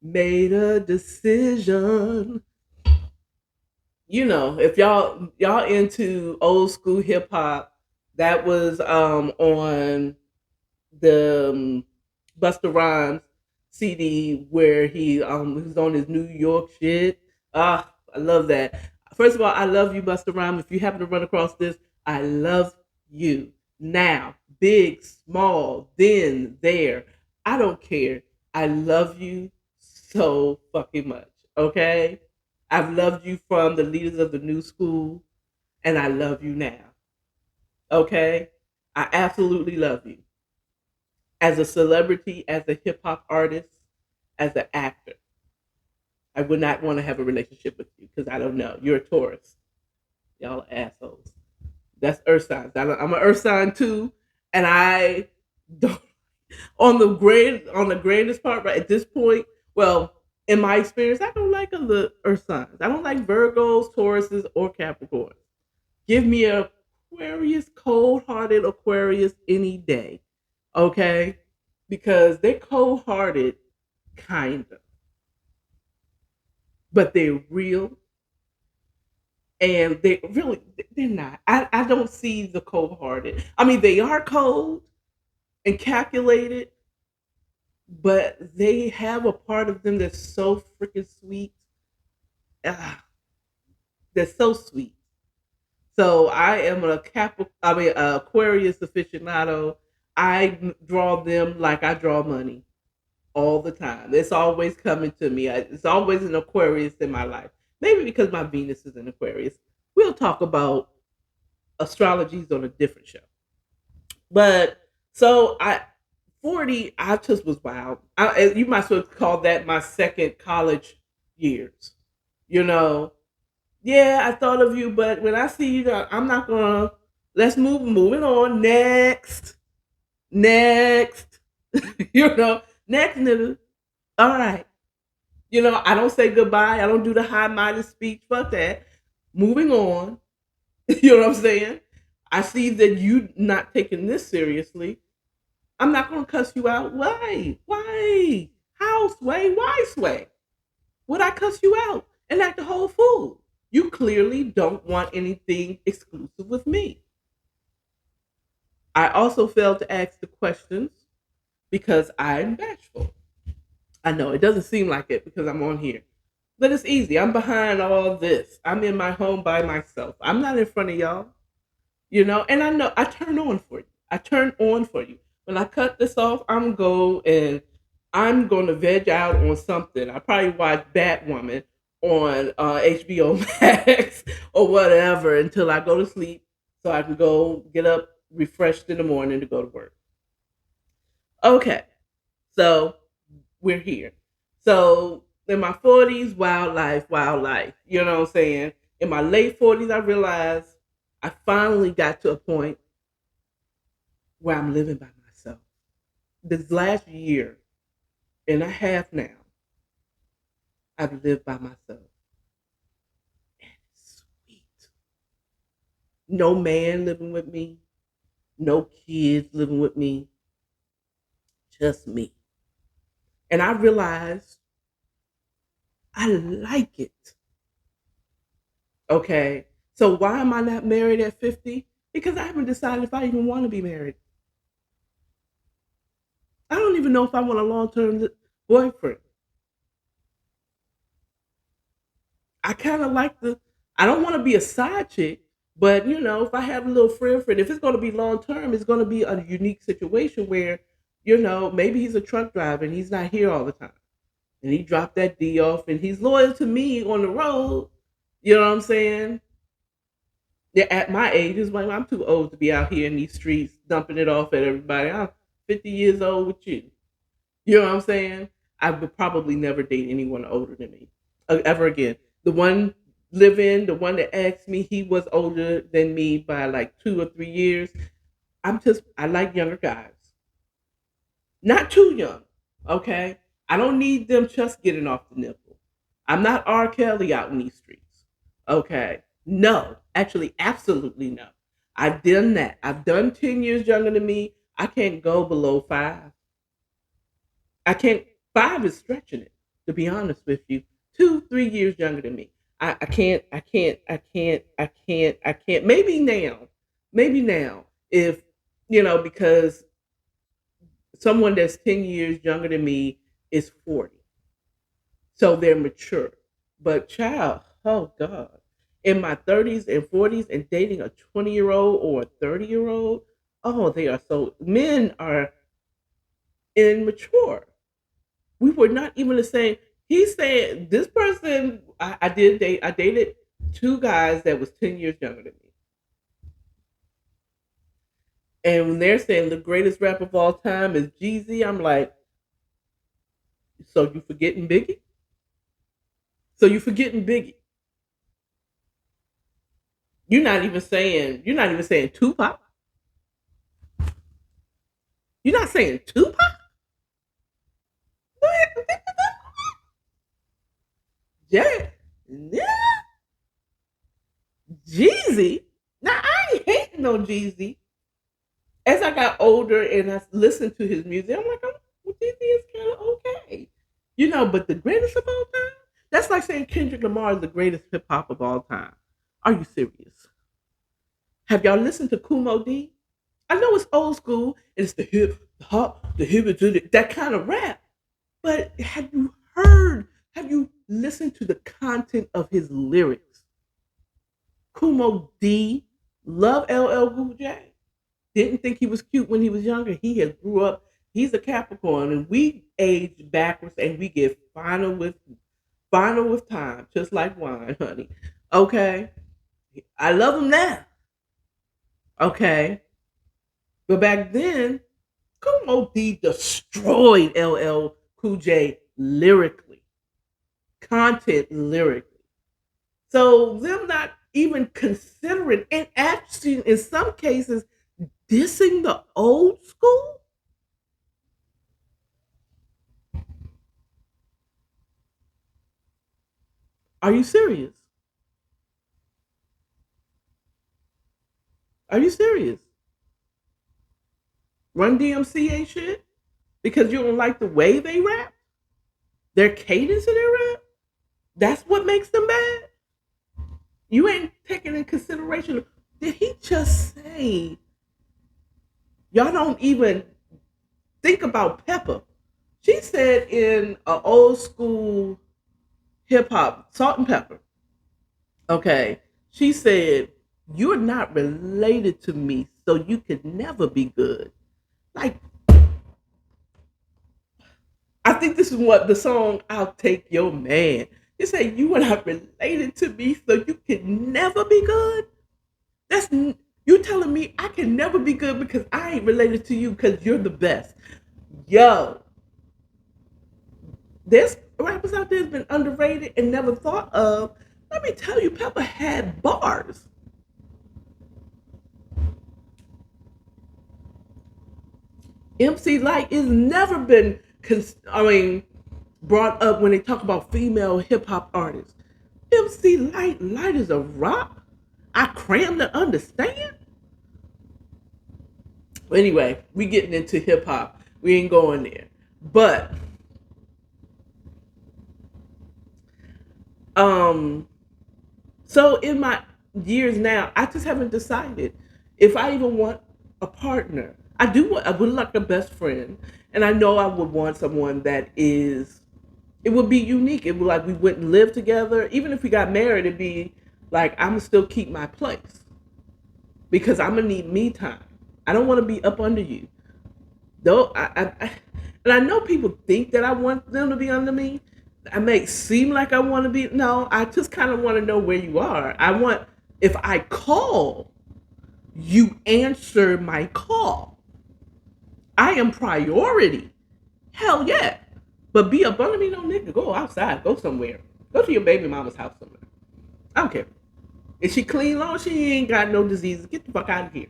made a decision. You know, if y'all into old school hip hop, that was on the Busta Rhymes CD where he was on his New York shit. Ah, I love that. First of all, I love you, Busta Rhymes. If you happen to run across this, I love you. Now, big, small, then, there. I don't care. I love you so fucking much. Okay? I've loved you from the leaders of the new school, and I love you now. Okay? I absolutely love you as a celebrity, as a hip hop artist, as an actor. I would not want to have a relationship with you because I don't know. You're a Taurus. Y'all are assholes. That's Earth signs. I'm an Earth sign too, and I don't. On the grandest part, right at this point, well, in my experience, I don't like other Earth signs. I don't like Virgos, Tauruses, or Capricorns. Give me a Aquarius, cold-hearted Aquarius any day, okay? Because they're cold-hearted, kinda, but they're real, and they're not. I don't see the cold-hearted. I mean, they are cold and calculated, but they have a part of them that's so freaking sweet. Ah, they're so sweet. So I am a Aquarius aficionado. I draw them like I draw money all the time. It's always coming to me. It's always an Aquarius in my life. Maybe because my Venus is in Aquarius. We'll talk about astrologies on a different show. But so I 40, I just was wild. You might as well call that my second college years. You know, yeah, I thought of you, but when I see you, I'm not gonna. Let's moving on. Next. You know, next nigga. All right. You know, I don't say goodbye. I don't do the high minded speech. Fuck that. Moving on. You know what I'm saying? I see that you not taking this seriously. I'm not gonna cuss you out. Why? Why? How sway? Why sway? Would I cuss you out and act a whole fool? You clearly don't want anything exclusive with me. I also failed to ask the questions because I'm bashful. I know it doesn't seem like it because I'm on here, but it's easy. I'm behind all this. I'm in my home by myself. I'm not in front of y'all, and I know I turn on for you. I turn on for you. When I cut this off, I'm going to veg out on something. I probably watch Batwoman on HBO Max or whatever until I go to sleep so I can go get up refreshed in the morning to go to work. Okay, so we're here. So in my 40s, wildlife, wildlife. You know what I'm saying? In my late 40s, I realized I finally got to a point where I'm living by myself. This last year and a half now, I've lived by myself. And it's sweet. No man living with me, no kids living with me, just me. And I realized I like it. Okay. So why am I not married at 50? Because I haven't decided if I even want to be married. I don't even know if I want a long-term boyfriend. I kind of like I don't want to be a side chick, but if I have a little friend, if it's going to be long term, it's going to be a unique situation where, maybe he's a truck driver and he's not here all the time. And he dropped that D off and he's loyal to me on the road. You know what I'm saying? Yeah, at my age, it's like I'm too old to be out here in these streets dumping it off at everybody. I'm 50 years old with you. You know what I'm saying? I would probably never date anyone older than me ever again. The one the one that asked me, he was older than me by like 2 or 3 years. I like younger guys, not too young. Okay, I don't need them just getting off the nipple. I'm not R. Kelly out in these streets. Okay, no, actually, absolutely no. I've done that. I've done 10 years younger than me. I can't go below 5. I can't. 5 is stretching it. To be honest with you, 2, 3 years younger than me. I can't. I can't. I can't. I can't. I can't. Maybe now. Maybe now. If because someone that's 10 years younger than me is 40, so they're mature. But child, oh God, in my 30s and 40s and dating a 20-year-old or a 30-year-old, oh, they are so. Men are immature. We were not even the same. He's saying this person I did date. I dated 2 guys that was 10 years younger than me, and when they're saying the greatest rap of all time is Jeezy, I'm like, so you forgetting Biggie? So you forgetting Biggie? You're not even saying Tupac. You're not saying Tupac. Yeah, yeah, Jeezy. Now I ain't hating on Jeezy. As I got older and I listened to his music, I'm like, well, this is kind of okay. But the greatest of all time? That's like saying Kendrick Lamar is the greatest hip hop of all time. Are you serious? Have y'all listened to Kumo D? I know it's old school and it's the hip, the hop, the hip, that kind of rap. But have you listened to the content of his lyrics? Kumo D, love LL Cool J. Didn't think he was cute when he was younger. He has grew up. He's a Capricorn, and we age backwards, and we get final with time, just like wine, honey. Okay, I love him now. Okay, but back then, Kumo D destroyed LL Cool J lyrically, content lyrically. So them not even considering, and actually in some cases dissing the old school. Are you serious? Are you serious? Run DMC ain't shit because you don't like the way they rap, their cadence of their rap. That's what makes them bad. You ain't taking in consideration. Did he just say y'all don't even think about Pepper? She said in an old school hip hop, Salt and Pepper. Okay, she said you're not related to me, so you could never be good. Like, I think this is what the song "I'll Take Your Man." You say you are not related to me, so you can never be good. That's you telling me I can never be good because I ain't related to you because you're the best. Yo, there's rappers out there that's been underrated and never thought of. Let me tell you, Pepper had bars. MC Light has never been, brought up when they talk about female hip hop artists. MC Light, light as a rock. I cram to understand. Anyway, we getting into hip hop. We ain't going there. But um so in my years now, I just haven't decided if I even want a partner. I would like a best friend, and I know I would want someone that is it would be unique. It would like we wouldn't live together. Even if we got married, it'd be like I'm gonna still keep my place because I'm gonna need me time. I don't want to be up under you. Though and I know people think that I want them to be under me. I make seem like I want to be. No, I just kind of want to know where you are. I want if I call, you answer my call. I am priority. Hell yeah. But be up under me, no nigga. Go outside. Go somewhere. Go to your baby mama's house somewhere. I don't care. Is she clean? Long as she ain't got no diseases, get the fuck out of here.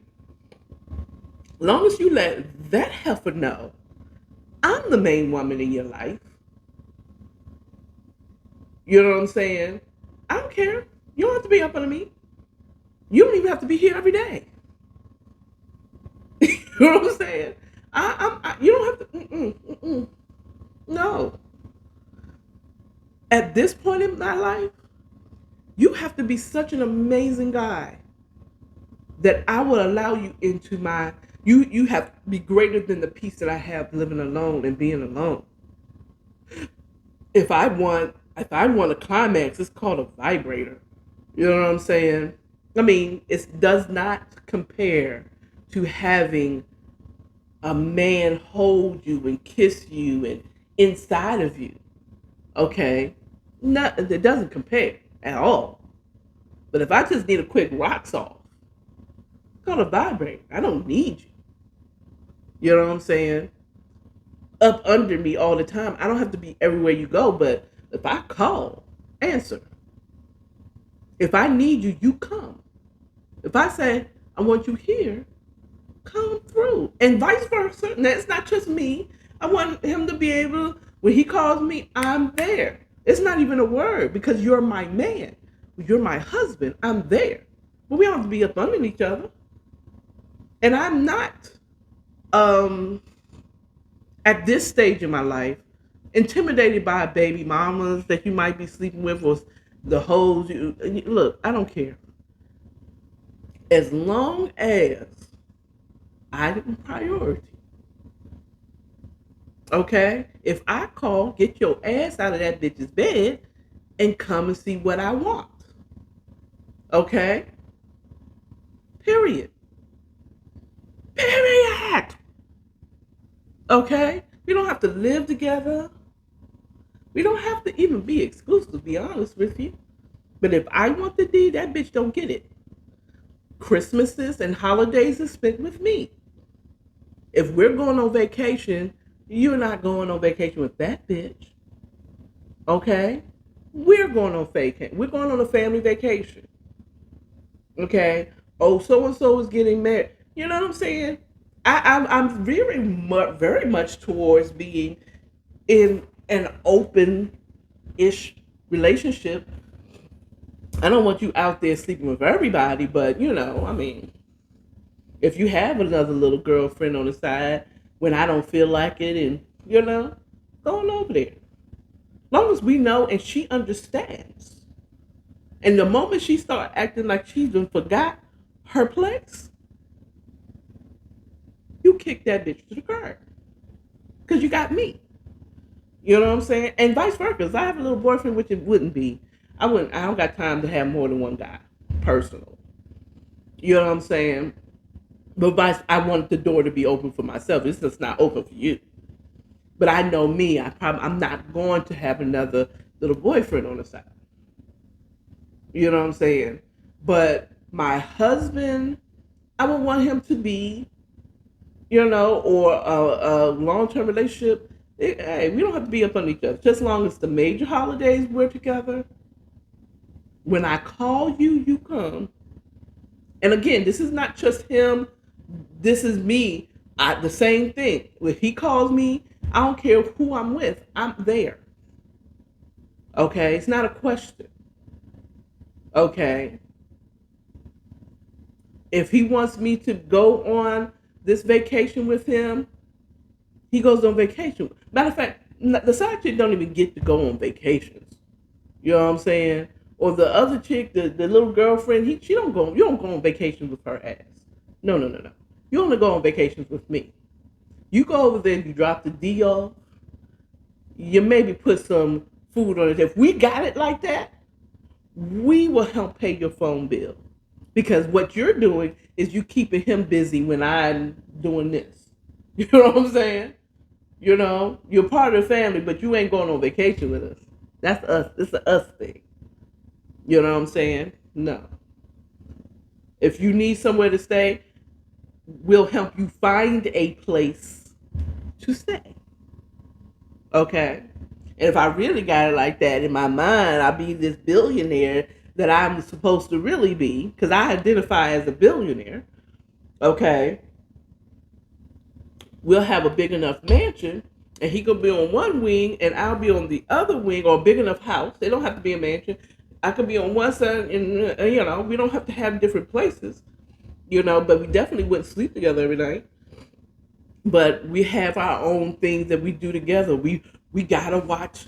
Long as you let that heifer know I'm the main woman in your life. You know what I'm saying? I don't care. You don't have to be up under me. You don't even have to be here every day. You know what I'm saying? You don't have to. No. At this point in my life, you have to be such an amazing guy that I will allow you into my. You have to be greater than the peace that I have living alone and being alone. If I want a climax, it's called a vibrator. You know what I'm saying? I mean, it does not compare to having a man hold you and kiss you and inside of you. Okay? Not it doesn't compare at all. But if I just need a quick rocks off, it's called a vibrator. I don't need you. You know what I'm saying? Up under me all the time. I don't have to be everywhere you go, but if I call, answer. If I need you, you come. If I say, I want you here, come through. And vice versa. Now, it's not just me. I want him to be able, when he calls me, I'm there. It's not even a word because you're my man. You're my husband. I'm there. But we don't have to be up under each other. And I'm not, at this stage in my life, intimidated by baby mamas that you might be sleeping with or the hoes. Look, I don't care. As long as I'm priority. Okay? If I call, get your ass out of that bitch's bed and come and see what I want. Okay? Period. Period. Okay? We don't have to live together. We don't have to even be exclusive, to be honest with you. But if I want the D, that bitch don't get it. Christmases and holidays are spent with me. If we're going on vacation, you're not going on vacation with that bitch. Okay? We're going on vacation. We're going on a family vacation. Okay? Oh, so and so is getting married. You know what I'm saying? I'm very much towards being in an open-ish relationship. I don't want you out there sleeping with everybody, but I mean, if you have another little girlfriend on the side when I don't feel like it, and go on over there. long as we know and she understands. And the moment she start acting like she's done forgot her place, you kick that bitch to the curb. Because you got me. You know what I'm saying? And vice versa. If I have a little boyfriend, which it wouldn't be, I don't got time to have more than one guy. Personal. You know what I'm saying? But I want the door to be open for myself. It's just not open for you. But I know me. I'm not going to have another little boyfriend on the side. You know what I'm saying? But my husband, I would want him to be, or a long-term relationship. Hey, we don't have to be up on each other. Just as long as the major holidays we're together. When I call you, you come. And again, this is not just him. This is me. The same thing. If he calls me, I don't care who I'm with. I'm there. Okay? It's not a question. Okay? If he wants me to go on this vacation with him, he goes on vacation. Matter of fact, the side chick don't even get to go on vacations. You know what I'm saying? Or the other chick, the little girlfriend, you don't go on vacation with her ass. No. You only go on vacations with me. You go over there and you drop the D off. You maybe put some food on it. If we got it like that, we will help pay your phone bill. Because what you're doing is you keeping him busy when I'm doing this. You know what I'm saying? You're part of the family, but you ain't going on vacation with us. That's us. It's an us thing. You know what I'm saying? No. If you need somewhere to stay, we'll help you find a place to stay. Okay? And if I really got it like that in my mind, I'll be this billionaire that I'm supposed to really be, because I identify as a billionaire. Okay? We'll have a big enough mansion, and he could be on one wing, and I'll be on the other wing, or a big enough house. They don't have to be a mansion. I could be on one side, and we don't have to have different places, but we definitely wouldn't sleep together every night. But we have our own things that we do together. We gotta watch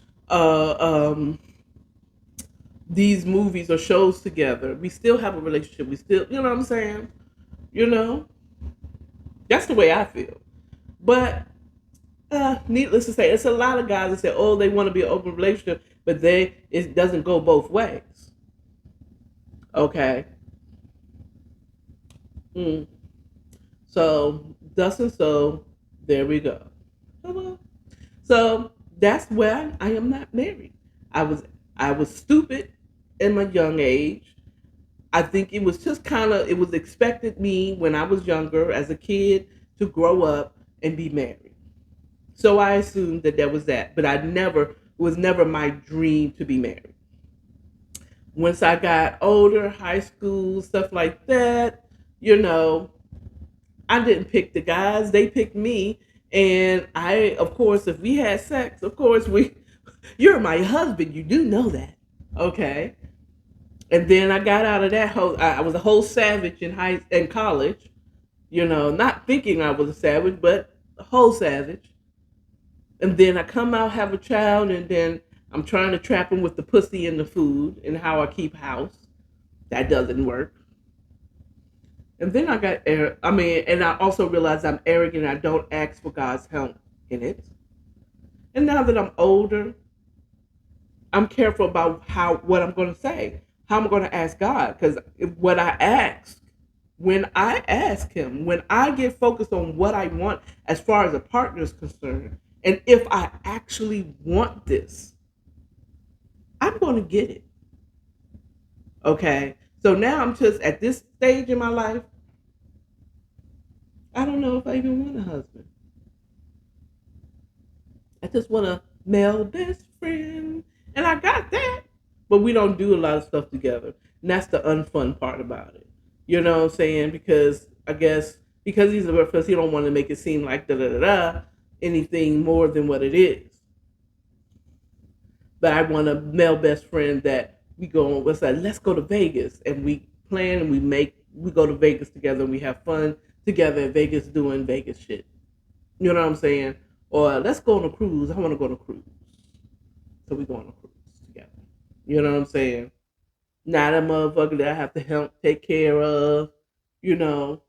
these movies or shows together. We still have a relationship. We still, you know what I'm saying? That's the way I feel. But needless to say, it's a lot of guys that say, oh, they want to be an open relationship, but it doesn't go both ways. Okay. So, thus and so, there we go. Hello. So that's why I am not married. I was stupid in my young age. I think it was just it was expected me when I was younger as a kid to grow up and be married. So I assumed that was that, but it was never my dream to be married. Once I got older, high school, stuff like that, I didn't pick the guys, they picked me. And of course, if we had sex, of course, you're my husband, you do know that. Okay. And then I got out of that I was a whole savage in college, not thinking I was a savage, but a whole savage. And then I come out, have a child, and then I'm trying to trap him with the pussy and the food and how I keep house. That doesn't work. And then and I also realized I'm arrogant. I don't ask for God's help in it. And now that I'm older, I'm careful about what I'm going to say, how I'm going to ask God, because what I ask, when I ask Him, when I get focused on what I want as far as a partner is concerned, and if I actually want this, I'm going to get it. Okay. So now I'm just at this stage in my life, I don't know if I even want a husband. I just want a male best friend. And I got that. But we don't do a lot of stuff together. And that's the unfun part about it. You know what I'm saying? Because I guess because he's a reference, he don't want to make it seem like anything more than what it is. But I want a male best friend that we go on, let's go to Vegas, and we plan and we go to Vegas together and we have fun together in Vegas doing Vegas shit. You know what I'm saying? Or let's go on a cruise. I want to go on a cruise. So we go on a cruise together. You know what I'm saying? Not a motherfucker that I have to help take care of. You know,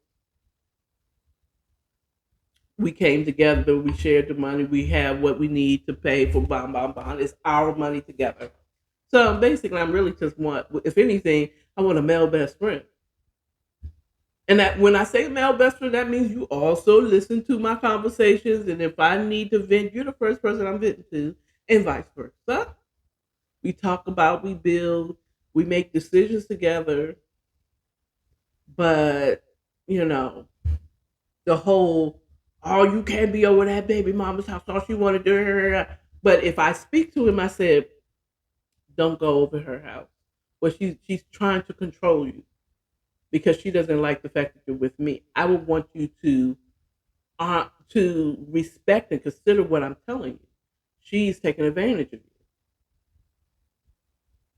we came together, we shared the money, we have what we need to pay for bond. It's our money together. So basically, I'm really just want, if anything, I want a male best friend. And that when I say male best friend, that means you also listen to my conversations. And if I need to vent, you're the first person I'm venting to, and vice versa. We talk about, we build, we make decisions together. But, you know, the whole, oh, you can't be over that baby mama's house, all she wanted to do. But if I speak to him, I said, don't go over her house. Well, she's trying to control you because she doesn't like the fact that you're with me. I would want you to respect and consider what I'm telling you. She's taking advantage of you.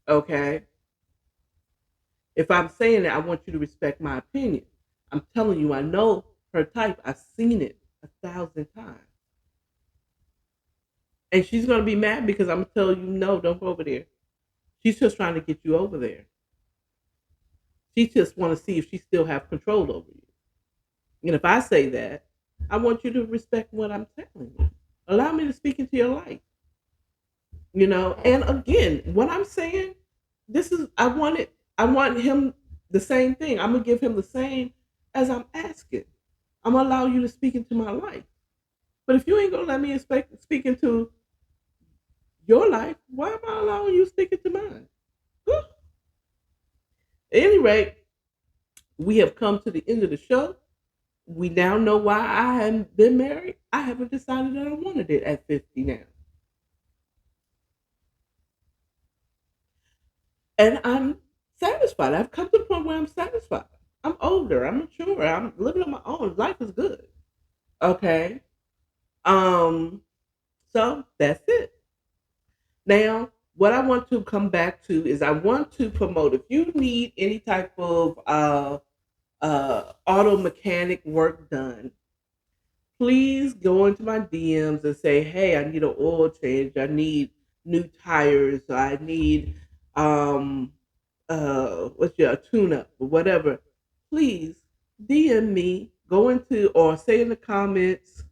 Okay. If I'm saying that, I want you to respect my opinion. I'm telling you, I know her type. I've seen it 1,000 times. And she's gonna be mad because I'm gonna tell you, no, don't go over there. She's just trying to get you over there. She just want to see if she still have control over you. And if I say that, I want you to respect what I'm telling you. Allow me to speak into your life. You know, and again, what I'm saying, this is I want him the same thing. I'm gonna give him the same as I'm asking. I'm gonna allow you to speak into my life. But if you ain't gonna let me speak into your life, why am I allowing you to speak into mine? At any rate, we have come to the end of the show. We now know why I haven't been married. I haven't decided that I wanted it at 50 now. And I'm satisfied. I've come to the point where I'm satisfied. I'm older. I'm mature. I'm living on my own. Life is good. Okay. Um. So that's it. Now, what I want to come back to is I want to promote. If you need any type of auto mechanic work done, please go into my DMs and say, "Hey, I need an oil change. I need new tires. I need um what's your tune up or whatever." Please DM me. Go into or say in the comments.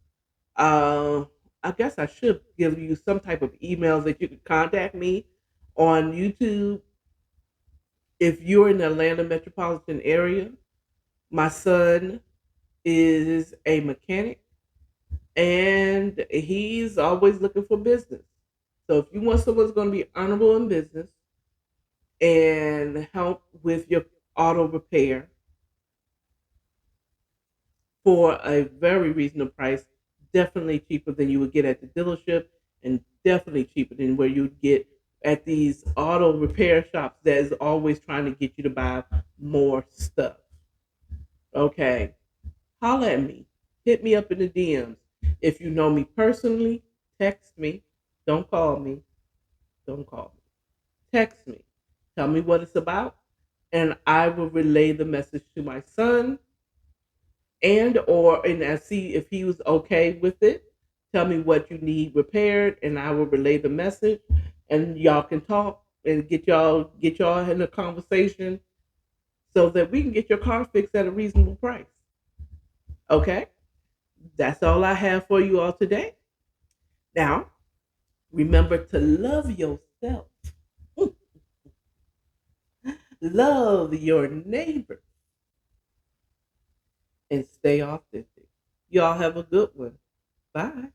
Uh, I guess I should give you some type of emails that you can contact me on YouTube if you're in the Atlanta metropolitan area. My son is a mechanic and he's always looking for business. So if you want someone who's going to be honorable in business and help with your auto repair for a very reasonable price, definitely cheaper than you would get at the dealership and definitely cheaper than where you'd get at these auto repair shops that is always trying to get you to buy more stuff. Okay, holla at me. Hit me up in the DMs. If you know me personally, text me. Don't call me. Don't call me. Text me. Tell me what it's about, and I will relay the message to my son and I see if he was okay with it. Tell me what you need repaired, and I will relay the message, and y'all can talk and get y'all in a conversation so that we can get your car fixed at a reasonable price. Okay, that's all I have for you all today. Now, remember to love yourself, love your neighbor, and stay authentic. Y'all have a good one. Bye.